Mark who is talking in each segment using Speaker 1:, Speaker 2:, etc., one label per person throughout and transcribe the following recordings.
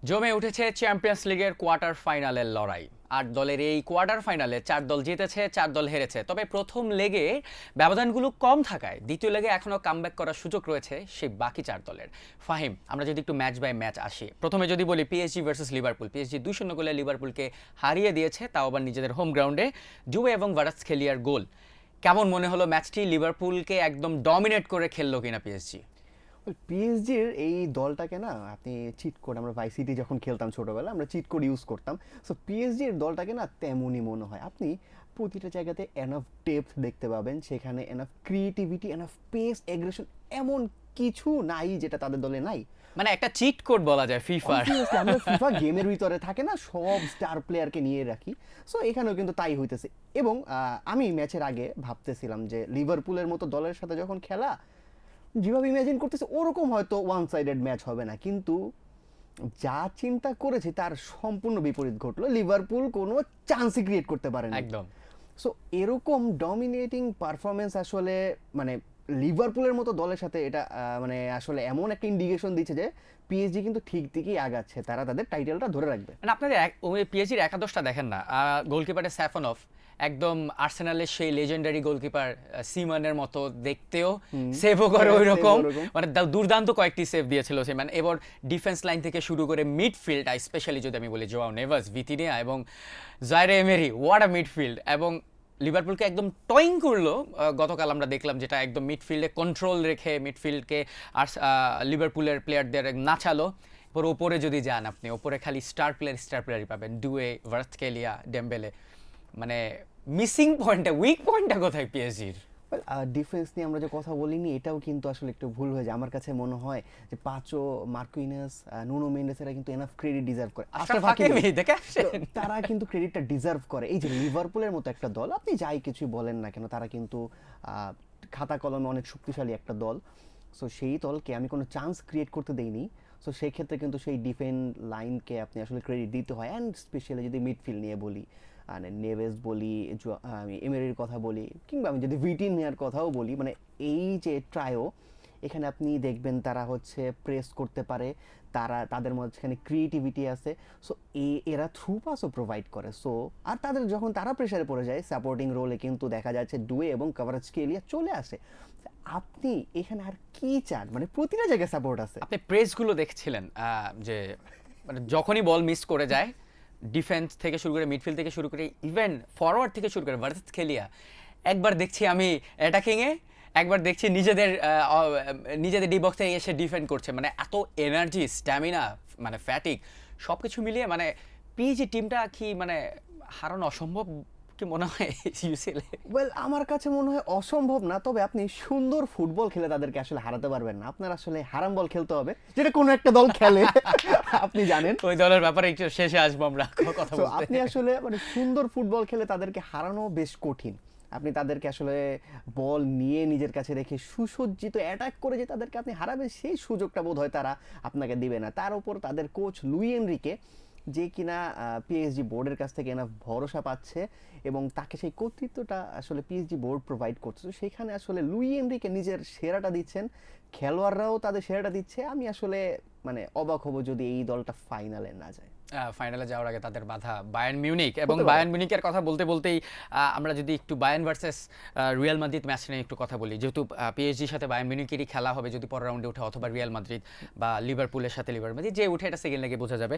Speaker 1: জমে উঠেছে চ্যাম্পিয়ন্স লিগের কোয়ার্টার ফাইনালের লড়াই। ৮ দলের এই কোয়ার্টার ফাইনালে ৪ দল জিতেছে, ৪ দল হেরেছে। তবে প্রথম লেগে ব্যবধানগুলো কম থাকায় দ্বিতীয় লেগে এখনও কামব্যাক করার সুযোগ রয়েছে সেই বাকি ৪ দলের। ফাহিম, আমরা যদি একটু ম্যাচ বাই ম্যাচ আসি, প্রথমে যদি বলি পিএসজি ভার্সেস লিভারপুল। পিএসজি ২-০ গোলে লিভারপুলকে হারিয়ে দিয়েছে, তাও আবার নিজেদের হোম গ্রাউন্ডে। জুবে এবং ভারাৎসখেলিয়ার গোল। কেমন মনে হলো ম্যাচটি? লিভারপুলকে একদম ডমিনেট করে খেললো কিনা পিএসজি?
Speaker 2: পিএসজির এই দলটাকে না আপনি চিট কোড, আমরা ভাই সিটি যখন খেলতাম ছোটোবেলা আমরা চিট কোড ইউজ করতাম। সো পিএসজির দলটাকে না তেমনই মনে হয়। আপনি প্রতিটা জায়গাতে এনাফ ডেপথ দেখতে পাবেন, সেখানে enough creativity, enough pace, aggression, এমন কিছু নাই যেটা তাদের দলে নাই।
Speaker 1: মানে একটা চিট কোড বলা যায় ফিফার।
Speaker 2: অবভিয়াসলি আমরা ফিফা গেমের ভিতরে থাকে না সব স্টার প্লেয়ারকে নিয়ে রাখি। সো এখানেও কিন্তু তাই হইতেছে। এবং আমি ম্যাচের আগে ভাবতেছিলাম যে লিভারপুলের মতো দলের সাথে যখন খেলা, যেভাবে ইমাজিন করতেছে ওরকম হয়তো ওয়ান সাইডেড ম্যাচ হবে না, কিন্তু যা চিন্তা করেছে তার সম্পূর্ণ বিপরীত ঘটলো। লিভারপুল কোনো চান্সই ক্রিয়েট করতে পারেনি।
Speaker 1: একদম।
Speaker 2: সো এরকম ডমিনেটিং পারফরমেন্স আসলে মানে লিভারপুলের মতো দলের সাথে এটা মানে আসলে এমন একটা ইন্ডিকেশন দিচ্ছে যে পিএসজি কিন্তু ঠিক দিকেই আগাচ্ছে, তারা তাদের টাইটেলটা ধরে রাখবে।
Speaker 1: মানে আপনাদের ওই পিএসজির একাদশটা দেখেন না, গোলকিপারের স্যাফনফ একদম আর্সেনালের সেই লেজেন্ডারি গোলকিপার সিমানের মতো দেখতেও, সেভও করে ওই রকম। মানে দুর্দান্ত কয়েকটি সেভ দিয়েছিল সে। মানে এবার ডিফেন্স লাইন থেকে শুরু করে মিডফিল্ড, স্পেশালি যদি আমি বলি জোয়াও নেভাস, ভিতিনিয়া এবং জাইরে এমেরি, হোয়াট আ মিডফিল্ড! এবং লিভারপুলকে একদম টয়িং করলো গতকাল আমরা দেখলাম, যেটা একদম মিডফিল্ডে কন্ট্রোল রেখে মিডফিল্ডকে আর লিভারপুলের প্লেয়ারদের নাচালো। এরপর ওপরে যদি যান আপনি, ওপরে খালি স্টার প্লেয়ারই পাবেন, ডুয়ে, ভারাৎসখেলিয়া, ডেম্বেলে। মানে মিসিং পয়েন্টটা, উইক পয়েন্টটা কোথায় পিএসজির?
Speaker 2: ডিফেন্স নিয়ে আমরা যে কথা বলিনি এটাও কিন্তু আসলে একটু ভুল হয়ে যায় আমার কাছে মনে হয়। যে পাঁচো, মার্কুইনাস, নুনো মেন্ডেস এরা কিন্তু এনাফ ক্রেডিট ডিজার্ভ করে।
Speaker 1: আশরাফ হাকিমি দেখে
Speaker 2: তো তারা কিন্তু ক্রেডিটটা ডিজার্ভ করে। এই যে লিভারপুলের মতো একটা দল, আপনি যাই কিছুই বলেন না কেন, তারা কিন্তু খাতা কলমে অনেক শক্তিশালী একটা দল। সো সেই দলকে আমি কোনো চান্স ক্রিয়েট করতে দেইনি। সো সেই ক্ষেত্রে কিন্তু সেই ডিফেন্ড লাইনকে আপনি আসলে ক্রেডিট দিতে হয়। অ্যান্ড স্পেশালি যদি মিডফিল্ড নিয়ে বলি, মানে নেভেস বলি, আমি এমেরির কথা বলি, কিংবা আমি যদি ভিটিনিয়ার কথাও বলি, মানে এই যে ট্রায়ো, এখানে আপনি দেখবেন তারা হচ্ছে প্রেস করতে পারে, তারা তাদের মাঝখানে ক্রিয়েটিভিটি আছে। সো এরা থ্রু পাসও প্রোভাইড করে। সো আর তাদের যখন তারা প্রেশারে পড়ে যায় সাপোর্টিং রোলে কিন্তু দেখা যাচ্ছে ডুয়ে এবং কাভারেজকেলিয়া চলে আসে। আপনি এখানে আর কি চান? মানে প্রতিটা জায়গায় সাপোর্ট আছে।
Speaker 1: আপনি প্রেসগুলো দেখছিলেন যে মানে যখনই বল মিস করে যায়, ডিফেন্স থেকে শুরু করে মিডফিল্ড থেকে শুরু করে ইভেন ফরওয়ার্ড থেকে শুরু করে ভারাৎসখেলিয়া, একবার দেখছি আমি অ্যাটাকিংয়ে, একবার দেখছি নিজেদের ডি বক্সে এসে ডিফেন্ড করছে। মানে এত এনার্জি, স্ট্যামিনা, মানে ফ্যাটিক, সব কিছু মিলিয়ে মানে পিএসজি টিমটা কি মানে হারানো অসম্ভব কি মনে হয় ইউসিএল?
Speaker 2: ওয়েল, আমার কাছে মনে হয় অসম্ভব না, তবে আপনি সুন্দর ফুটবল খেলে তাদেরকে আসলে হারাতে পারবেন না। আপনার আসলে হারাম বল খেলতে হবে, যেটা কোনো একটা দল খেলে আপনি জানেন।
Speaker 1: ওই দলের ব্যাপারে একটু শেষে আসবো আমরা কথা
Speaker 2: তো
Speaker 1: বলতে।
Speaker 2: আপনি আসলে মানে সুন্দর ফুটবল খেলে তাদেরকে হারানো বেশ কঠিন। আপনি তাদেরকে আসলে বল নিয়ে নিজের কাছে রেখে সুসজ্জিত অ্যাটাক করে যে তাদেরকে আপনি হারাবেন, সেই সুযোগটা বোধ হয় তারা আপনাকে দিবে না। তার উপর তাদের কোচ লুই এনরিকে, যে কিনা পিএসজি বোর্ডের কাছ থেকে এনাফ ভরসা পাচ্ছে এবং তাকে সেই কর্তৃত্বটা আসলে পিএসজি বোর্ড প্রোভাইড করছে। তো সেখানে আসলে লুই এনরিকে নিজের সেরাটা দিচ্ছেন, খেলোয়াড়রাও তাদের সেরাটা দিচ্ছে। আমি আসলে মানে অবাক হব যদি এই দলটা ফাইনালে না যায়।
Speaker 1: ফাইনালে যাওয়ার আগে তাদের বাধা বায়ার্ন মিউনিক। এবং
Speaker 2: হতে পারে।
Speaker 1: বায়ার্ন মিউনিকের কথা বলতে বলতেই আমরা যদি একটু Bayern versus Real Madrid match নিয়ে একটু কথা বলি, যেহেতু পিএসজির সাথে বায়ার্ন মিউনিকেরই খেলা হবে যদি পরের রাউন্ডে ওঠে, অথবা রিয়াল মাদ্রিদ বা লিভারপুলের সাথে লিভার মাদ্রিদ যে উঠে, এটা সেকেন্ড লেগে বোঝা যাবে।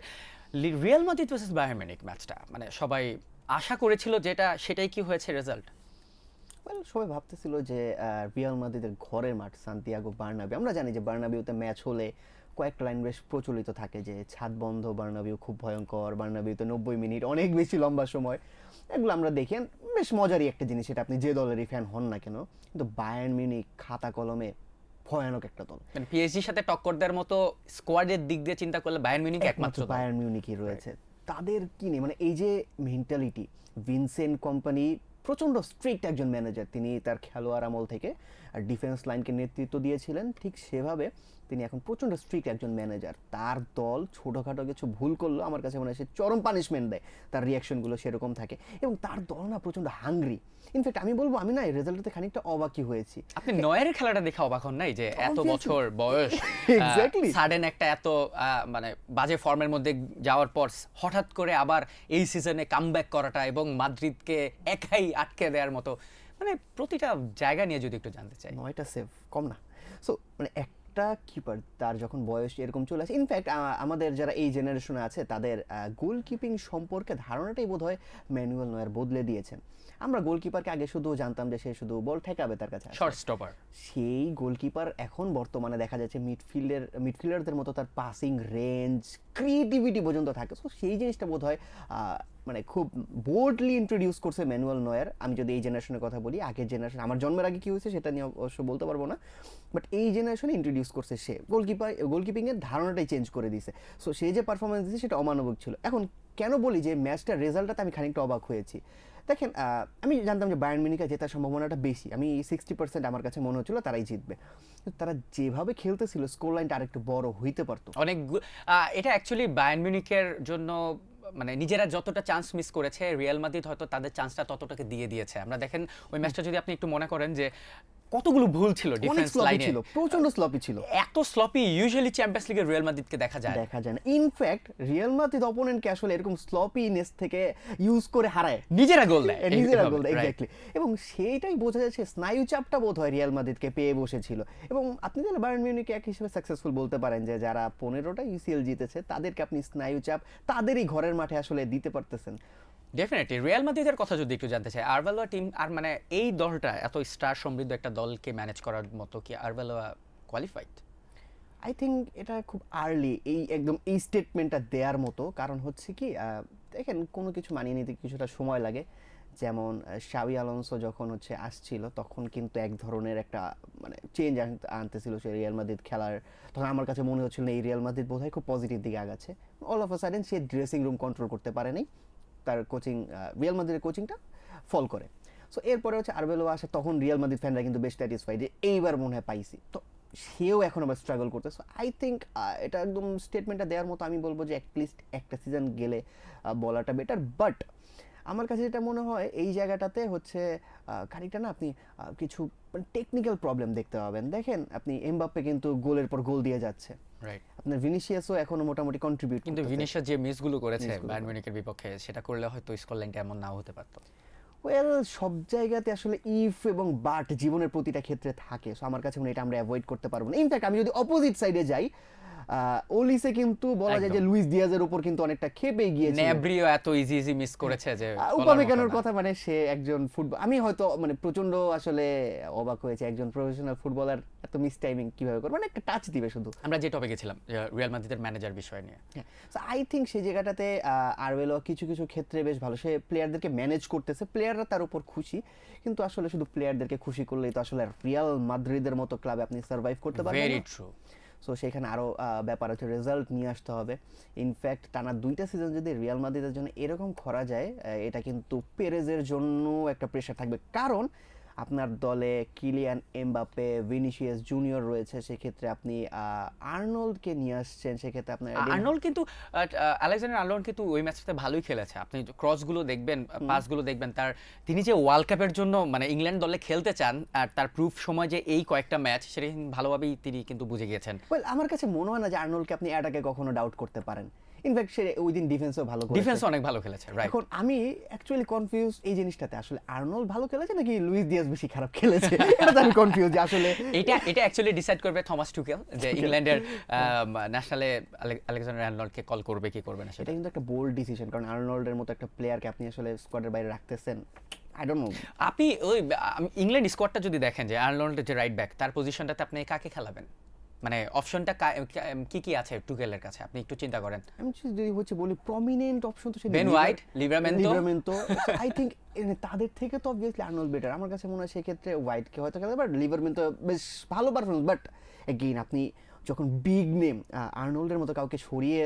Speaker 1: Real Madrid versus Bayern Munich ম্যাচটা মানে সবাই আশা করেছিল যেটা, সেটাই কি হয়েছে রেজাল্ট?
Speaker 2: ওয়েল, সবাই ভাবতেছিল যে রিয়াল মাদ্রিদের ঘরের মাঠ সান্তিয়াগো বার্নাবিউ, আমরা জানি যে বার্নাবিউতে ম্যাচ হলে কয়েকটা লাইন বেশ প্রচলিত থাকে যে ছাদ বন্ধ বার্নাবিউ খুব ভয়ঙ্কর, বার্নাবিউতে 90 মিনিট অনেক বেশি লম্বা সময়। এগুলো আমরা দেখি and বেশ মজারই একটা জিনিস, এটা আপনি যে দলেরই ফ্যান হন না কেন। কিন্তু বায়ার্ন মিউনিক খাতা কলমে ভয়ানক একটা দল।
Speaker 1: মানে পিএসজির সাথে টক্কর দেওয়ার মতো স্কোয়াডের দিক দিয়ে চিন্তা করলে বায়ার্ন মিউনিক একমাত্র দল।
Speaker 2: বায়ার্ন মিউনিকই রয়েছে। তাদের কি নেই, মানে এই যে মেন্টালিটি, ভিনসেন্ট কোম্পানি প্রচণ্ড স্ট্রিক্ট একজন ম্যানেজার, তিনি তার খেলোয়াড় আমল থেকে ডিফেন্স লাইনকে নেতৃত্ব দিয়েছিলেন, ঠিক সেভাবে তিনি এখন প্রচণ্ড স্ট্রিক্ট একজন ম্যানেজার। তার দল ছোটোখাটো কিছু ভুল করলেও আমার কাছে মনে হয় সে চরম পানিশমেন্ট দেয়, তার রিয়াকশনগুলো সেরকম থাকে, এবং তার দল না প্রচণ্ড হাংরি। ইনফ্যাক্ট আমি বলবো আমি না এই রেজাল্টে খানিকটা অবাকই হয়েছি।
Speaker 1: আপনি নয়ের খেলাটা দেখে অবাক হন নাই যে এত বছর বয়স,
Speaker 2: Exactly.
Speaker 1: সাডেন একটা এত মানে বাজে ফর্মের মধ্যে যাওয়ার পর হঠাৎ করে আবার এই সিজনে কামব্যাক করাটা এবং মাদ্রিদকে একাই আটকে দেওয়ার মতো, মানে প্রতিটা জায়গা নিয়ে যদি একটু জানতে চাই।
Speaker 2: 9টা সেভ কম না। সো মানে একটা কিপার তার যখন বয়স এরকম চলে আসে, ইনফ্যাক্ট আমাদের যারা এই জেনারেশনে আছে তাদের গোলকিপিং সম্পর্কে ধারণাটাই বোধ হয় ম্যানুয়েল নয়ার বদলে দিয়েছেন। আমরা গোলকিপারকে আগে শুধু জানতাম যে সে শুধু বল ঠেকাবে তার কাছে,
Speaker 1: শর্ট স্টপার।
Speaker 2: সেই গোলকিপার এখন বর্তমানে দেখা যাচ্ছে মিডফিল্ডারদের মতো তার পাসিং রেঞ্জ, ক্রিয়েটিভিটি পর্যন্ত থাকে। সো সেই জিনিসটা বোধ হয় মানে খুব বোল্ডলি ইন্ট্রোডিউস করছে ম্যানুয়েল নয়ার। আমি যদি এই জেনারেশনের কথা বলি, আগের জেনারেশন আমার জন্মের আগে কী হয়েছে সেটা নিয়ে অবশ্য বলতে পারবো না, বাট এই জেনারেশনে ইন্ট্রোডিউস করছে সে। গোলকিপিংয়ের ধারণাটাই চেঞ্জ করে দিয়েছে। সো সে যে পারফরমেন্স দিয়েছে সেটা অমানবিক ছিল। এখন কেন বলি যে ম্যাচটার রেজাল্টটাতে আমি খানিকটা অবাক হয়েছি, দেখেন আমি জানতাম যে বায়ার্ন মিউনিখের জেতার সম্ভাবনাটা বেশি, আমি 60% আমার কাছে মনে হচ্ছিল তারাই জিতবে। তারা যেভাবে খেলতেছিল স্কোর লাইনটা আরেকটু বড় হইতে পারতো
Speaker 1: অনেক এটা অ্যাকচুয়ালি বায়ার্ন মিউনিখের জন্য, মানে নিজেরা যতটা চান্স মিস করেছে রিয়াল মাদ্রিদ হয়তো তাদের চান্সটা ততটাকে দিয়ে দিয়েছে। আমরা দেখেন ওই ম্যাচটা যদি আপনি একটু মনে করেন যে কতগুলো ভুল ছিল ডিফেন্স লাইনে,
Speaker 2: ছিল, প্রচন্ড স্লপি ছিল।
Speaker 1: এত স্লপি ইউজুয়ালি চ্যাম্পিয়ন্স লিগের রিয়াল মাদ্রিদকে দেখা যায়
Speaker 2: না। ইনফ্যাক্ট রিয়াল মাদ্রিদ অপোনেন্টকে আসলে এরকম স্লপিনেস থেকে ইউজ করে হারায়,
Speaker 1: নিজেরা গোল দেয়,
Speaker 2: এক্স্যাক্টলি। এবং সেইটাই বোঝা যাচ্ছে, স্নায়ু চাপটা বোধ হয় রিয়াল মাদ্রিদকে পেয়ে বসেছিল। এবং আপনি তাহলে বায়ার্ন মিউনিখকে এক হিসেবে সাকসেসফুল বলতে পারেন যে যারা 15টা ইউসিএল জিতেছে তাদেরকে আপনি স্নায়ু চাপ তাদেরই ঘরের মাঠে আসলে দিতে পারতেছেন।
Speaker 1: ডেফিনেটলি। রিয়াল মাদ্রিদের কথা যদি একটু জানতে চাই, আরবেলোয়া টিম আর মানে এই দলটা এত স্টার সমৃদ্ধ একটা দলকে ম্যানেজ করার মতো কি আরবেলোয়া কোয়ালিফাইড?
Speaker 2: আই থিঙ্ক এটা খুব আর্লি একদম এই স্টেটমেন্টটা দেওয়ার মতো, কারণ হচ্ছে কি দেখেন কোনো কিছু মানিয়ে নিতে কিছুটা সময় লাগে। যেমন শাবি আলোনসো যখন আসছিল তখন কিন্তু এক ধরনের একটা মানে চেঞ্জ আনতেছিল সে রিয়াল মাদ্রিদ খেলার, তখন আমার কাছে মনে হচ্ছিল না এই রিয়াল মাদ্রিদ বোধহয় খুব পজিটিভ দিকে আগাচ্ছে। All of a sudden say dressing room control করতে পারেনি, তার কোচিং রিয়াল মাদ্রিদের কোচিংটা ফল করে। সো এরপরে আরবেলোয়া আসে, তখন রিয়াল মাদ্রিদ ফ্যানরা কিন্তু বেশ স্যাটিসফাইড যে এইবার মনে হয় পাইছি। তো সেও এখন আবার স্ট্রাগল করতে। সো আই থিঙ্ক এটা একদম স্টেটমেন্টটা দেওয়ার মতো আমি বলবো যে অ্যাটলিস্ট একটা সিজন গেলে বলাটা বেটার। বাট আমার কাছে যেটা মনে হয় এই জায়গাটাতে খানিকটা না আপনি কিছু টেকনিক্যাল প্রবলেম দেখতে পাবেন। দেখেন আপনি এমবাপ্পে কিন্তু গোলের পর গোল দিয়ে যাচ্ছে,
Speaker 1: রাইট।
Speaker 2: আপনার ভিনিসিয়াসও এখনো মোটামুটি কন্ট্রিবিউট,
Speaker 1: কিন্তু ভিনিসিয়াস যে মিসগুলো করেছে বায়ার্ন মিউনিখের বিপক্ষে, সেটা করলে হয়তো স্কোর লাইনটা এমন নাও হতে পারতো।
Speaker 2: ওয়েল সব জায়গাতে আসলে ইফ এবং বাট জীবনের প্রতিটা ক্ষেত্রে থাকে। সো আমার কাছে মনে হয় এটা আমরা অ্যাভয়েড করতে পারবো না। ইনফ্যাক্ট আমি যদি অপোজিট সাইডে যাই, ওলিসে কিন্তু বলা যায় যে লুইস দিয়াজের উপর কিন্তু অনেকটা খেপে গিয়েছে।
Speaker 1: নেব্রিও এত ইজি মিস করেছে যে
Speaker 2: উপামেকানোর কথা, মানে সে একজন ফুটবল, আমি হয়তো মানে প্রচন্ড আসলে অবাক হয়েছে একজন প্রফেশনাল ফুটবলার এত মিস টাইমিং কিভাবে করে, মানে একটা টাচ দিবে শুধু।
Speaker 1: আমরা যে টপিকে ছিলাম রিয়াল মাদ্রিদের ম্যানেজার বিষয় নিয়ে,
Speaker 2: সো আই থিঙ্ক সেই জায়গাটাতে আরবেলো কিছু কিছু ক্ষেত্রে বেশ ভালো, সে প্লেয়ারদেরকে ম্যানেজ করতেছে, প্লেয়াররা তার উপর খুশি। কিন্তু আসলে শুধু প্লেয়ারদেরকে খুশি করলেই তো আসলে রিয়াল মাদ্রিদের মতো ক্লাবে আপনি সার্ভাইভ করতে পারবেন না।
Speaker 1: Very true.
Speaker 2: সো সেখানে আরও ব্যাপার হচ্ছে রেজাল্ট নিয়ে আসতে হবে। ইনফ্যাক্ট টানা 2টা সিজন যদি রিয়াল মাদ্রিদের জন্য এরকম করা যায়, এটা কিন্তু পেরেজের জন্য একটা প্রেশার থাকবে, কারণ আপনার দলে কিলিয়ান এমবাপ্পে, ভিনিসিয়াস জুনিয়র রয়েছে, সেক্ষেত্রে আপনি আর্নল্ডকে নিয়ে আসছেন, সেক্ষেত্রে আপনার
Speaker 1: আর্নল্ড কিন্তু আলেকজান্ডার আর্নল্ড কিন্তু ওই ম্যাচটাতে ভালোই খেলেছে। আপনি ক্রসগুলো দেখবেন, পাসগুলো দেখবেন, তিনি যে ওয়ার্ল্ড কাপের জন্য মানে ইংল্যান্ড দলে খেলতে চান আর তার প্রুফ সময় যে এই কয়েকটা ম্যাচ, সেটা ভালোভাবেই তিনি কিন্তু বুঝে গিয়েছেন।
Speaker 2: ওয়েল আমার কাছে মনে হয় না যে আর্নল্ডকে আপনি অ্যাটাকে কখনো ডাউট করতে পারেন। ইনফ্যাক্ট সে ওই দিন ডিফেন্সও ভালো করেছে,
Speaker 1: ডিফেন্স অনেক ভালো খেলেছে, রাইট।
Speaker 2: এখন আমি অ্যাকচুয়ালি কনফিউজ এই জিনিসটাতে, আসলে আর্নল্ড ভালো খেলেছে নাকি লুইস দিয়াজ বেশি খারাপ খেলেছে, এটা আমি কনফিউজ যে আসলে
Speaker 1: এটা অ্যাকচুয়ালি ডিসাইড করবে থমাস টুকেল যে ইংল্যান্ডের ন্যাশনালে আলেকজান্ডার আর্নল্ডকে কল করবে কি করবে না।
Speaker 2: সেটা কিন্তু একটা বোল্ড ডিসিশন, কারণ আর্নল্ডের মতো একটা প্লেয়ারকে আপনি আসলে স্কোয়াডের বাইরে রাখতেছেন। আই ডোন্ট নো,
Speaker 1: আপনি ওই ইংল্যান্ড স্কোয়াডটা যদি দেখেন যে আর্নল্ডের যে রাইট ব্যাক, তার পজিশনটাতে আপনি কাকে খেলাবেন, মানে অপশনটা কি কি আছে টুকেলের কাছে, আপনি একটু চিন্তা করেন।
Speaker 2: আমি যদি বলি প্রমিনেন্ট অপশন তো
Speaker 1: বেন হোয়াইট, লিভারমেন্টো,
Speaker 2: আই থিঙ্ক তাদের থেকে তো অবভিয়াসলি আর্নল্ড বেটার। আমার কাছে মনে হয় সেক্ষেত্রে হোয়াইটকে হয়তো খেলা, বাট লিভারমেন্টো বেশ ভালো পারফরমেন্স। বাট এগেইন আপনি যখন বিগ নেম আর্নল্ডের মতো কাউকে সরিয়ে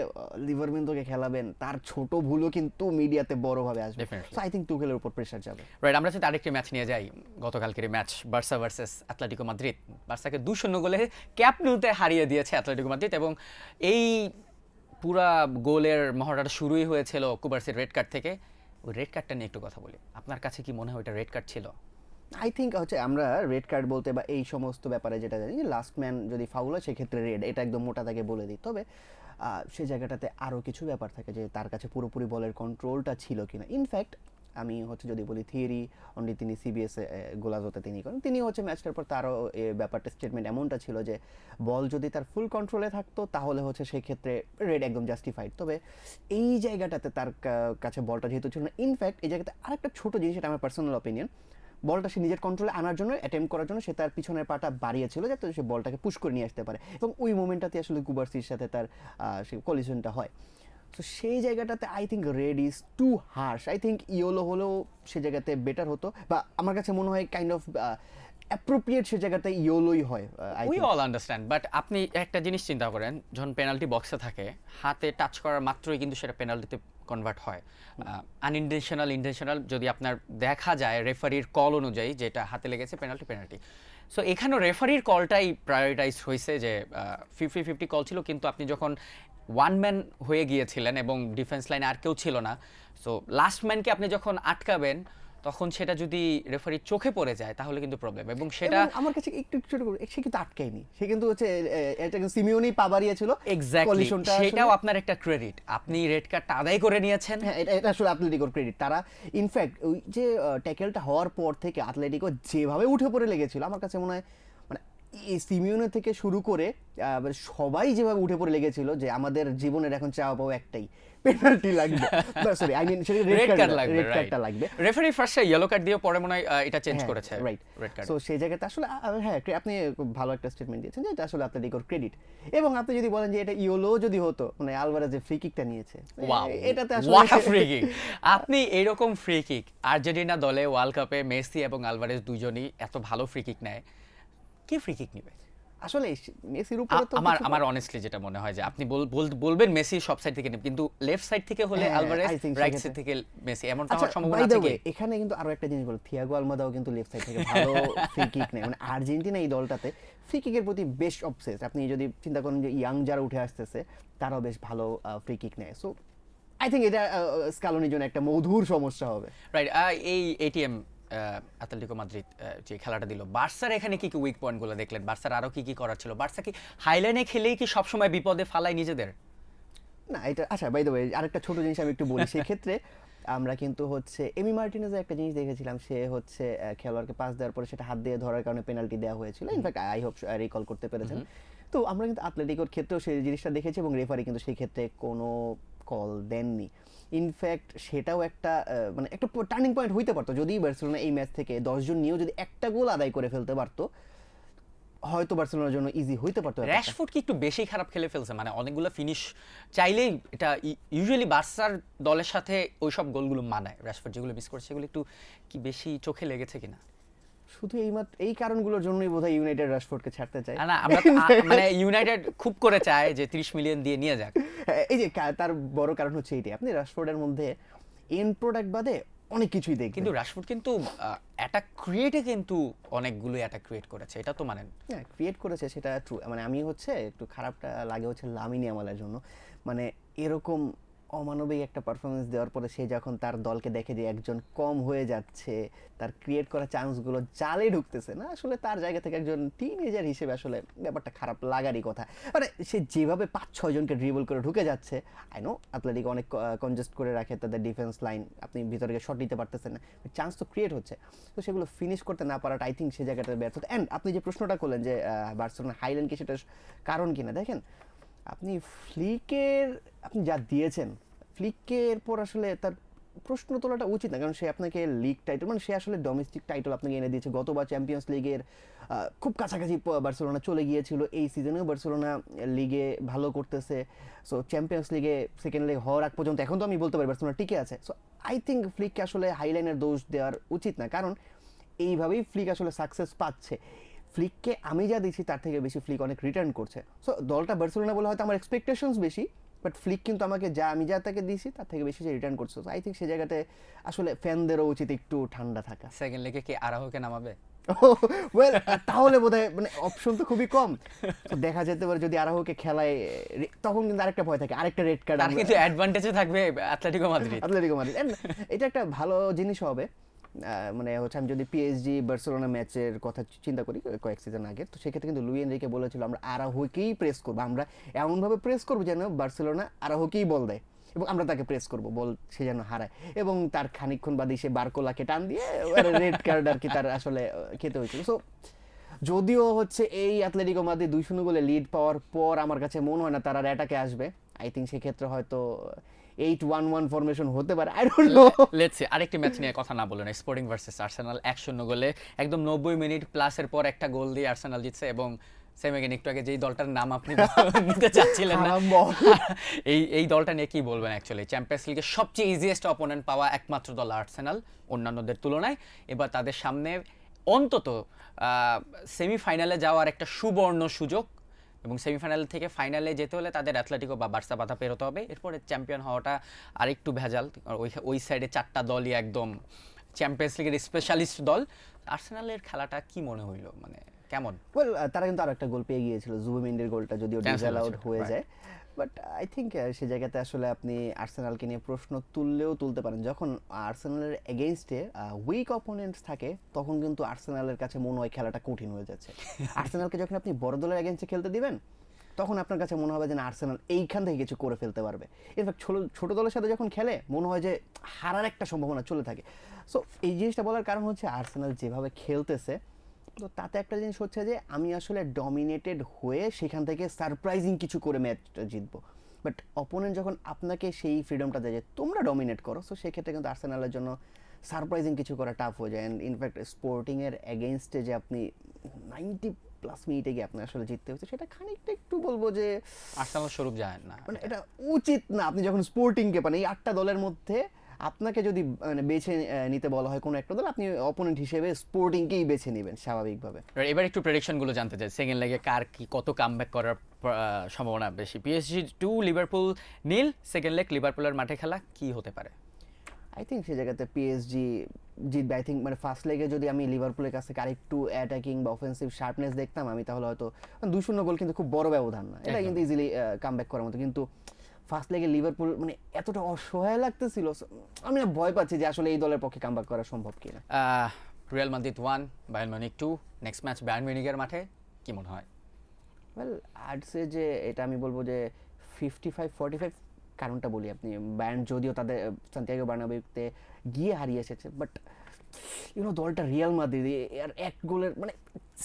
Speaker 2: লিভারমেন্টোকে খেলাবেন, তার ছোট ভুলও কিন্তু মিডিয়াতে বড়ভাবে আসবে।
Speaker 1: Definitely.
Speaker 2: সো আই থিঙ্ক টুকেলের উপর প্রেশার যাবে।
Speaker 1: রাইট, আমরা যদি আরেকটি ম্যাচ নিয়ে যাই, গতকালকের match Barca versus Atletico Madrid. বার্সাকে 2-0 গোলে ক্যাম্প ন্যুতে হারিয়ে দিয়েছে অ্যাটলেটিকো মাদ্রিদ, এবং এই পুরা গোলের মহড়াটা শুরুই হয়েছিল কুবার্সির রেড কার্ড থেকে। ওই রেড কার্ডটা নিয়ে একটু কথা বলি, আপনার কাছে কি মনে হয় ওটা রেড কার্ড ছিল?
Speaker 2: আই থিঙ্ক হচ্ছে আমরা রেড কার্ড বলতে বা এই সমস্ত ব্যাপারে যেটা জানি যে লাস্ট ম্যান যদি ফাউল হয় সেক্ষেত্রে রেড, এটা একদম মোটা তাকে বলে দিই। তবে সে জায়গাটাতে আরও কিছু ব্যাপার থাকে যে তার কাছে পুরোপুরি বলের কন্ট্রোলটা ছিল কিনা। ইনফ্যাক্ট আমি হচ্ছে যদি বলি থিওরি অনলি, তিনি সিবিএস গোলাজোতে তিনি করেন, তিনি হচ্ছে ম্যাচটার পর তারও ব্যাপারটা স্টেটমেন্ট এমনটা ছিল যে বল যদি তার ফুল কন্ট্রোলে থাকতো তাহলে হচ্ছে সেক্ষেত্রে রেড একদম জাস্টিফাইড। তবে এই জায়গাটাতে তার কাছে বলটা যেহেতু ছিল না, ইনফ্যাক্ট এই জায়গাতে আরেকটা ছোট জিনিস, এটা আমার পার্সোনাল অপিনিয়ন, বলটা সে নিজের কন্ট্রোলে আনার জন্য, অ্যাটেম্প করার জন্য সে তার পিছনের পাটা বাড়িয়েছিল যাতে সে বলটাকে পুশ করে নিয়ে আসতে পারে, এবং ওই মোমেন্টটাতে আসলে কুবার্সির সাথে তার সে কলিশনটা হয়। তো সেই জায়গাটাতে I think red is too harsh. I think yellow হলেও সে জায়গাতে বেটার হতো, বা আমার কাছে মনে হয় কাইন্ড অফ অ্যাপ্রোপ্রিয়েট সে জায়গাতে ইয়েলোই হয়।
Speaker 1: উই অল আন্ডারস্ট্যান্ড, বাট আপনি একটা জিনিস চিন্তা করেন, যখন পেনাল্টি বক্সে থাকে হাতে টাচ করার মাত্রই কিন্তু সেটা পেনাল্টিতে কনভার্ট হয়। আনইনটেনশনাল, ইন্টেনশনাল যদি আপনার দেখা যায় রেফারির কল অনুযায়ী যেটা হাতে লেগেছে পেনাল্টি। সো এখানেও রেফারির কলটাই প্রায়োরিটাইজ হয়েছে, যে 50-50 কল ছিল, কিন্তু আপনি যখন ওয়ান ম্যান হয়ে গিয়েছিলেন এবং ডিফেন্স লাইনে আর কেউ ছিল না, সো লাস্ট ম্যানকে আপনি যখন আটকাবেন তখন সেটা যদি রেফারির চোখে পড়ে যায় তাহলে কিন্তু প্রবলেম, এবং সেটা
Speaker 2: আমার কাছে একটু ছোট করে সে কিন্তু আটকায়নি, সে কিন্তু হচ্ছে এটা কিন্তু সিমিওনি পা বাড়িয়েছিল
Speaker 1: এক্স্যাক্টলি, সেটাও আপনার একটা ক্রেডিট, আপনি রেড কার্ডটা আদায় করে নিয়েছেন।
Speaker 2: হ্যাঁ, এটা আসলে অ্যাটলেটিকোর ক্রেডিট। তারা ইনফ্যাক্ট ওই যে ট্যাকেলটা হওয়ার পর থেকে অ্যাটলেটিকো যেভাবে উঠে পড়ে লেগেছিল, আমার কাছে মনে হয় মানে এই সিমিওনে থেকে শুরু করে মানে সবাই যেভাবে উঠে পড়ে লেগেছিল যে আমাদের জীবনের এখন চাওয়া পাওয়া একটাই, পেনাল্টি লাগবে, সরি আই মিন সেটা রেড কার্ড লাগবে, রেড কার্ডটা লাগবে।
Speaker 1: রেফারি ফার্স্টে ইয়েলো কার্ড দিয়ে পরে মনে হয় এটা চেঞ্জ করেছে,
Speaker 2: রাইট,
Speaker 1: রেড কার্ড।
Speaker 2: সো সেই জায়গাতে আসলে হ্যাঁ আপনি খুব ভালো একটা স্টেটমেন্ট দিয়েছেন যে এটা আসলে অ্যাটলেটিকোর ক্রেডিট। এবং আপনি যদি বলেন যে এটা ইয়েলো যদি হতো, মানে আলভারেজ যে ফ্রি কিকটা নিয়েছে, এটাতে আসলে
Speaker 1: হোয়াট আ ফ্রি কিক! আপনি এরকম ফ্রি কিক, আর্জেন্টিনা দলে ওয়ার্ল্ড কাপে মেসি এবং আলভারেজ দুজনই এত ভালো ফ্রি কিক নেয়, কি ফ্রি কিক নেবে?
Speaker 2: আসলে মেসির উপরে তো
Speaker 1: আমার অনেস্টলি যেটা মনে হয় যে আপনি বলবেন মেসি সব সাইড থেকে নেবে, কিন্তু লেফট সাইড থেকে হলে আলভারেজ, রাইট সাইড থেকে মেসি, এমনটা হওয়ার সম্ভাবনা আছে কি?
Speaker 2: এখানে কিন্তু আরো একটা জিনিস বলি, থিয়াগো আলমাদাও কিন্তু লেফট সাইড থেকে ভালো ফ্রি কিক নেয়। মানে আর্জেন্টিনা এই দলটাতে ফ্রি কিকের প্রতি বেশ অবসেস। আপনি যদি চিন্তা করেন যে ইয়াং যারা উঠে আসতেছে তারাও বেশ ভালো ফ্রি কিক নেয়। সো আই থিঙ্ক এটা স্কালোনির জন্য একটা মধুর সমস্যা হবে।
Speaker 1: রাইট, এই এটিএম অ্যাটলেটিকো মাদ্রিদ যে খেলাটা দিল, বার্সার এখানে কি কি উইক পয়েন্টগুলো দেখলেন? বার্সার আরো কি কি করার ছিল? বার্সা কি হাইলাইনে খেলেই কি সবসময় বিপদে ফালায় নিজেদের?
Speaker 2: না, এটা আচ্ছা, বাই দ্য ওয়ে আরেকটা ছোট জিনিস আমি একটু বলি। সেই ক্ষেত্রে আমরা কিন্তু হচ্ছে এমি মার্টিনেজের একটা জিনিস দেখেছিলাম, সে হচ্ছে খেলোয়াড়কে পাস দেওয়ার পরে সেটা হাত দিয়ে ধরার কারণে পেনাল্টি দেওয়া হয়েছিল। ইনফ্যাক্ট আই হোপ রিকল করতে পেরেছেন। তো আমরা কিন্তু অ্যাটলেটিকোর ক্ষেত্রেও সেই জিনিসটা দেখেছি, এবং রেফারি কিন্তু সেই ক্ষেত্রে কোনো কল দেননি। ইনফ্যাক্ট সেটাও একটা মানে একটা টার্নিং পয়েন্ট হইতে পারতো যদি বার্সেলোনা এই ম্যাচ থেকে 10 জন নিয়েও যদি একটা গোল আদায় করে ফেলতে পারতো, হয়তো বার্সেলোনার জন্য ইজি হইতে পারতো।
Speaker 1: র‍্যাশফোর্ড কি একটু বেশি খারাপ খেলে ফেলছে? মানে অনেকগুলো ফিনিশ চাইলেই এটা ইউজুয়ালি বার্সার দলের সাথে ওই সব গোলগুলো মানায়, র‍্যাশফোর্ড যেগুলো মিস করছে সেগুলো একটু কি বেশি চোখে লেগেছে কিনা?
Speaker 2: শুধু এই কারণগুলোর জন্যই বোধহয় ইউনাইটেড রাশফোর্ডকে ছাড়তে চায়।
Speaker 1: না, আমরা মানে ইউনাইটেড খুব করে চায় যে 30 মিলিয়ন দিয়ে নিয়ে যাক।
Speaker 2: এই যে তার বড় কারণ হচ্ছে এইটাই, আপনি রাশফোর্ডের মধ্যে এন্ড প্রোডাক্ট বাদে অনেক কিছুই দেখবেন,
Speaker 1: কিন্তু রাশফোর্ড কিন্তু অ্যাটাক ক্রিয়েটে কিন্তু অনেকগুলো অ্যাটাক ক্রিয়েট করেছে, এটা তো মানেন।
Speaker 2: হ্যাঁ, ক্রিয়েট করেছে সেটা ট্রু। মানে আমি হচ্ছে একটু খারাপটা লাগে হচ্ছে লামিন ইয়ামালের জন্য। মানে এরকম অমানবিক একটা পারফরমেন্স দেওয়ার পরে সে যখন তার দলকে দেখে যে একজন কম হয়ে যাচ্ছে, তার ক্রিয়েট করা চান্সগুলো জালে ঢুকতেছে না, আসলে তার জায়গা থেকে একজন টিনেজার হিসেবে আসলে ব্যাপারটা খারাপ লাগারই কথা। মানে সে যেভাবে 5-6 জনকে ড্রিবল করে ঢুকে যাচ্ছে, আই নো অ্যাটলেটিকো অনেক কনজেস্ট করে রাখে তাদের ডিফেন্স লাইন, আপনি ভিতরে গিয়ে শট নিতে পারতেছেন না, চান্স তো ক্রিয়েট হচ্ছে, তো সেগুলো ফিনিশ করতে না পারাটা আই থিঙ্ক সে জায়গাটা ব্যর্থ। অ্যান্ড আপনি যে প্রশ্নটা করলেন যে বার্সেলোনা হাইল্যান্ড কি সেটা কারণ কিনা, দেখেন আপনি ফ্লিকের আপনি যা দিয়েছেন, ফ্লিককে এরপর আসলে তার প্রশ্ন তোলাটা উচিত না, কারণ সে আপনাকে লিগ টাইটেল, মানে সে আসলে ডোমেস্টিক টাইটেল আপনাকে এনে দিয়েছে। গতবার চ্যাম্পিয়ন্স লিগের খুব কাছাকাছি বার্সেলোনা চলে গিয়েছিল, এই সিজনেও বার্সেলোনা লিগে ভালো করতেছে। সো চ্যাম্পিয়ন্স লিগে সেকেন্ড লেগ হওয়ার আগ পর্যন্ত এখন তো আমি বলতে পারি বার্সেলোনা টিকে আছে। সো আই থিঙ্ক ফ্লিককে আসলে হাইলাইনের দোষ দেওয়ার উচিত না, কারণ এইভাবেই ফ্লিক আসলে সাকসেস পাচ্ছে। ফ্লিককে আমি যা দিচ্ছি তার থেকে বেশি ফ্লিক অনেক রিটার্ন করছে। সো দলটা বার্সেলোনা বলে হয়তো আমার এক্সপেকটেশনস বেশি, বাট ফ্লিক কিন্তু আমাকে আমি যা তাকে দিয়েছি তার থেকে বেশি সে রিটার্ন করছে। আই থিঙ্ক সে জায়গাতে আসলে ফ্যানদেরও উচিত একটু ঠান্ডা থাকা।
Speaker 1: সেকেন্ড লেগে কি আরাহোকে নামাবে?
Speaker 2: ওয়েল তাহলে বোধহয় মানে অপশন তো খুবই কম। তো দেখা যেতে পারে যদি আরাহোকে খেলায়, তখন কিন্তু আরেকটা ভয় থাকে, আরেকটা রেড কার্ড।
Speaker 1: তার কিন্তু অ্যাডভান্টেজে থাকবে অ্যাটলেটিকো মাদ্রিদ।
Speaker 2: এটা একটা ভালো জিনিস হবে। মানে হচ্ছে আমি যদি পিএসজি বার্সেলোনা ম্যাচের কথা চিন্তা করি কয়েক সিজন আগে, তো সেক্ষেত্রে কিন্তু লুই এনরিকে বলেছিল আমরা আরাহোকেই প্রেস করবো, আমরা এমনভাবে প্রেস করবো যেন বার্সেলোনা আরাহোকেই বল দেয় এবং আমরা তাকে প্রেস করবো, বল সে যেন হারায়। এবং তার খানিকক্ষণ বাদে সে বারকোলাকে টান দিয়ে রেড কার্ড আর কি তার আসলে খেতে হয়েছিল। সো যদিও হচ্ছে এই অ্যাটলেটিকো মাদ্রিদ 2-0 গোলে লিড পাওয়ার পর আমার কাছে মনে হয় না তারা আর অ্যাটাকে আসবে। আই থিঙ্ক সেক্ষেত্রে হয়তো 8-1-1 ফরমেশন হতে পারে, I don't know.
Speaker 1: Let's see আরেকটি ম্যাচ নিয়ে কথা না বলেন, স্পোর্টিং ভার্সেস আর্সেনাল 1-0 গোলে একদম 90 মিনিট প্লাসের পর একটা গোল দিয়ে আর্সেনাল জিতছে। এবং সেম এগেন একটু আগে যেই দলটার নাম আপনি নিতে চাচ্ছিলেন না, এই দলটা নিয়ে কি বলবেন? অ্যাকচুয়ালি চ্যাম্পিয়ন্স লিগের সবচেয়ে ইজিয়েস্ট অপোনেন্ট পাওয়া একমাত্র দল আর্সেনাল অন্যান্যদের তুলনায়। এবার তাদের সামনে অন্তত সেমিফাইনালে যাওয়ার একটা সুবর্ণ সুযোগ, এবং সেমিফাইনাল থেকে ফাইনালে যেতে হলে তাদের অ্যাথলেটিকো বা বার্সা বাধা পেরোতে হবে। এরপরে চ্যাম্পিয়ন হওয়াটা আরেকটু ভেজাল, ওই সাইডে 4টা দলই একদম চ্যাম্পিয়ন্স লিগের স্পেশালিস্ট দল। আর্সেনালের খেলাটা কি মনে হইলো, মানে কেমন?
Speaker 2: ওয়েল তারা কিন্তু আরো একটা গোল পেয়ে গিয়েছিল, জুবিমেন্ডির গোলটা যদিও ডিসঅ্যালাউড হয়ে যায়, বাট আই থিঙ্ক সে জায়গাতে আসলে আপনি আর্সেনালকে নিয়ে প্রশ্ন তুলতে পারেন। যখন আর্সেনালের এগেইনস্টে উইক অপোনেন্টস থাকে তখন কিন্তু আর্সেনালের কাছে মনে হয় খেলাটা কঠিন হয়ে যাচ্ছে। আর্সেনালকে যখন আপনি বড় দলের এগেইনস্টে খেলতে দিবেন তখন আপনার কাছে মনে হবে যে না আর্সেনাল এইখান থেকে কিছু করে ফেলতে পারবে। ইনফ্যাক্ট ছোট দলের সাথে যখন খেলে মনে হয় যে হারার একটা সম্ভাবনা চলে থাকে। সো এই জিনিসটা বলার কারণ হচ্ছে আর্সেনাল যেভাবে খেলতেছে, তো তাতে একটা জিনিস হচ্ছে যে আমি আসলে ডমিনেটেড হয়ে সেখান থেকে সারপ্রাইজিং কিছু করে ম্যাচটা জিতবো। বাট অপোনেন্ট যখন আপনাকে সেই ফ্রিডমটা দেয় যে তোমরা ডমিনেট করো, সো সেক্ষেত্রে কিন্তু আর্সেনালের জন্য সারপ্রাইজিং কিছু করা টাফ হয়ে যায়। অ্যান্ড ইনফ্যাক্ট স্পোর্টিংয়ের এগেইনস্টে যে আপনি 90+ মিনিটে গিয়ে আপনার আসলে জিততে হচ্ছে, সেটা খানিকটা একটু বলবো যে
Speaker 1: আর্সেনাল স্বরূপ যায় না,
Speaker 2: মানে এটা উচিত না। আপনি যখন স্পোর্টিংকে পান, এই 8টা দলের মধ্যে আপনাকে যদি মানে বেছে নিতে বলা হয় কোনো একটা দল, আপনি অপোনেন্ট হিসেবে স্পোর্টিংকেই বেছে নেবেন স্বাভাবিকভাবে।
Speaker 1: এবার একটু প্রেডিকশনগুলো জানতে চাই। সেকেন্ড লেগে কার কি কত কামব্যাক করার সম্ভাবনা বেশি? পিএসজি 2 লিভারপুল 0, সেকেন্ড লেগ লিভারপুলের মাঠে খেলা, কি হতে পারে?
Speaker 2: আই থিঙ্ক সেই জায়গাতে পিএসজি জিতবে। আই থিঙ্ক মানে ফার্স্ট লেগে যদি আমি লিভারপুলের কাছ থেকে আরেকটু অ্যাটাকিং বা অফেন্সিভ শার্পনেস দেখতাম আমি, তাহলে হয়তো 2-0 গোল কিন্তু খুব বড় ব্যবধান না, এটা কিন্তু ইজিলি কামব্যাক করার মতো। কিন্তু ফার্স্ট লেগে লিভারপুল মানে এতটা অসহায় লাগতেছিল, আমি না ভয় পাচ্ছি যে আসলে এই দলের পক্ষে কামব্যাক করা সম্ভব কিনা।
Speaker 1: Real Madrid 1 Bayern Munich 2, next match Bayern মিউনিখের মাঠে, কি মনে হয়?
Speaker 2: ওয়েল আইড সে যে এটা আমি বলবো যে 55-45। কারণটা বলি, আপনি বায়ার্ন যদিও তাদের সান্তিয়াগো বার্নাবেউতে গিয়ে হারিয়ে এসেছে, বাট দলটা রিয়াল মাদ্রিদ আর এক গোলের মানে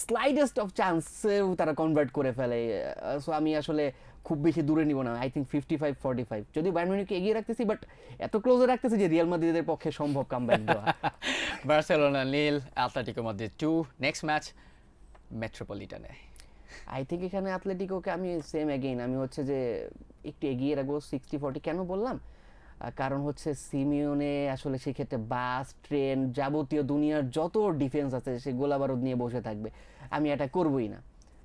Speaker 2: স্লাইডেস্ট অফ চান্সেও তারা কনভার্ট করে ফেলে। সো আমি আসলে খুব বেশি দূরে নিব না। আই থিঙ্ক 55-45, যদিও বায়ার্ন মিউনিখকে এগিয়ে রাখতেছি, বাট এত ক্লোজে রাখতেছি যে রিয়াল মাদ্রিদের পক্ষে সম্ভব কামব্যাক দেওয়া।
Speaker 1: Barcelona 0, Atletico Madrid 2, next match মেট্রোপলিটনে।
Speaker 2: আই থিঙ্ক এখানে অ্যাটলেটিকোকে আমি সেম এগেইন আমি হচ্ছে যে একটু এগিয়ে রাখবো 60-40। কেন বললাম? কারণ হচ্ছে সিমিওনে আসলে সেক্ষেত্রে বাস ট্রেন যাবতীয় দুনিয়ার যত ডিফেন্স আছে সে গোলাবারুদ নিয়ে বসে থাকবে, আমি এটা করবই না।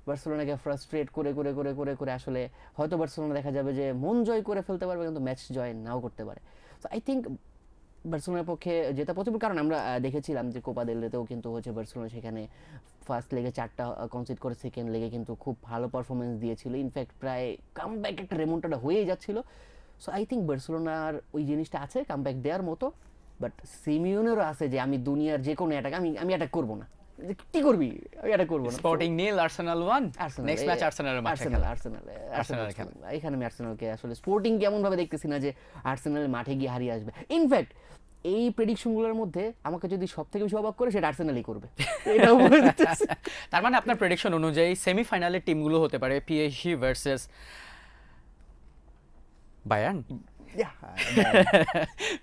Speaker 2: বার্সেলোনাকে ফ্রাস্ট্রেট করে করে করে করে করে আসলে হয়তো বার্সেলোনা দেখা যাবে যে মন জয় করে ফেলতে পারবে, কিন্তু ম্যাচ জয় নাও করতে পারে। তো আই থিঙ্ক বার্সেলোনার পক্ষে যেটা পসিবল, কারণ আমরা দেখেছিলাম যে কোপা দেল রেতেও কিন্তু হচ্ছে বার্সেলোনা সেখানে ফার্স্ট লেগে 4টা কনসিড করে সেকেন্ড লেগে কিন্তু খুব ভালো পারফরমেন্স দিয়েছিল, ইনফ্যাক্ট প্রায় কামব্যাক একটা রেমন্টাটা হয়েই যাচ্ছিল। সো আই থিঙ্ক বার্সেলোনার ওই জিনিসটা আছে কামব্যাক দেওয়ার মতো, বাট সিমিওনেরও আছে যে আমি দুনিয়ার যে কোনো অ্যাটাক আমি অ্যাটাক করবো না। কি করবি? আমি অ্যাটাক করবো না।
Speaker 1: স্পোর্টিং 0, আর্সেনাল 1, নেক্সট ম্যাচ আর্সেনালের মাঠে খেলা।
Speaker 2: আর্সেনাল খেলা। এখানে আমি আর্সেনালকে আসলে স্পোর্টিং কেমন ভাবে দেখতেছি না যে আর্সেনালের মাঠে গিয়ে হারিয়ে আসবে। ইনফ্যাক্ট এই প্রেডিকশনগুলোর মধ্যে আমাকে যদি সবথেকে বেশি অবাক করে সেটা আর্সেনালই করবে, এটাও বলে দিতেছি।
Speaker 1: তার মানে আপনার প্রেডিকশন অনুযায়ী সেমিফাইনালের টিমগুলো হতে পারে PSG versus Bayern,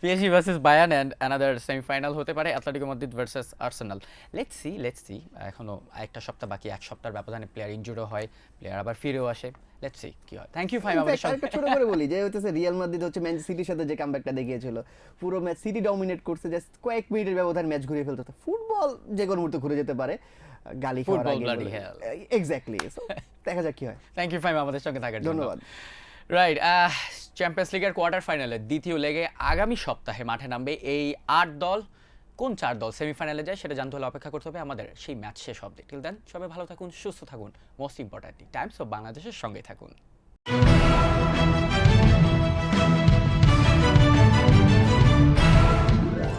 Speaker 1: PSG versus Bayern, and another semifinal হতে পারে Atletico Madrid versus Arsenal. Let's see এখনো একটা সপ্তাহ বাকি, এক সপ্তাহের ব্যবধানে প্লেয়ার ইনজুরিও হয়, প্লেয়ার আবার ফিরেও আসে। লেটস সি কি হয়। থ্যাংক ইউ ফাইম আমাদের সাথে।
Speaker 2: একটা ছোট করে বলি যে হচ্ছে রিয়াল মাদ্রিদ হচ্ছে ম্যানচেস্টার সিটির সাথে যে কামব্যাকটা দেখিয়েছিল, পুরো ম্যাচ সিটি ডমিনেট করছে, জাস্ট কয়েক মিনিটের ব্যবধান ম্যাচ ঘুরিয়ে ফেলতে হতো। ফুটবল যে কোনো মুহূর্তে ঘুরে যেতে পারে, গালি খাওয়ার
Speaker 1: Football
Speaker 2: আগে
Speaker 1: bloody hell.
Speaker 2: এক্স্যাক্টলি দেখা যাক কি হয়।
Speaker 1: থ্যাংক ইউ ফাইম আমাদের সঙ্গে থাকার জন্য।
Speaker 2: ধন্যবাদ।
Speaker 1: রাইট, চ্যাম্পিয়ন্স লিগের কোয়ার্টার ফাইনালে দ্বিতীয় লেগে আগামী সপ্তাহে মাঠে নামবে এই 8 দল। কোন 4 দল সেমিফাইনালে যায় সেটা জানতে হলে অপেক্ষা করতে হবে আমাদের সেই ম্যাচ শেষ অবধি। টিল দেন সবাই ভালো থাকুন, সুস্থ থাকুন, মোস্ট ইম্পর্ট্যান্টলি টাইমস অফ বাংলাদেশের সঙ্গে থাকুন।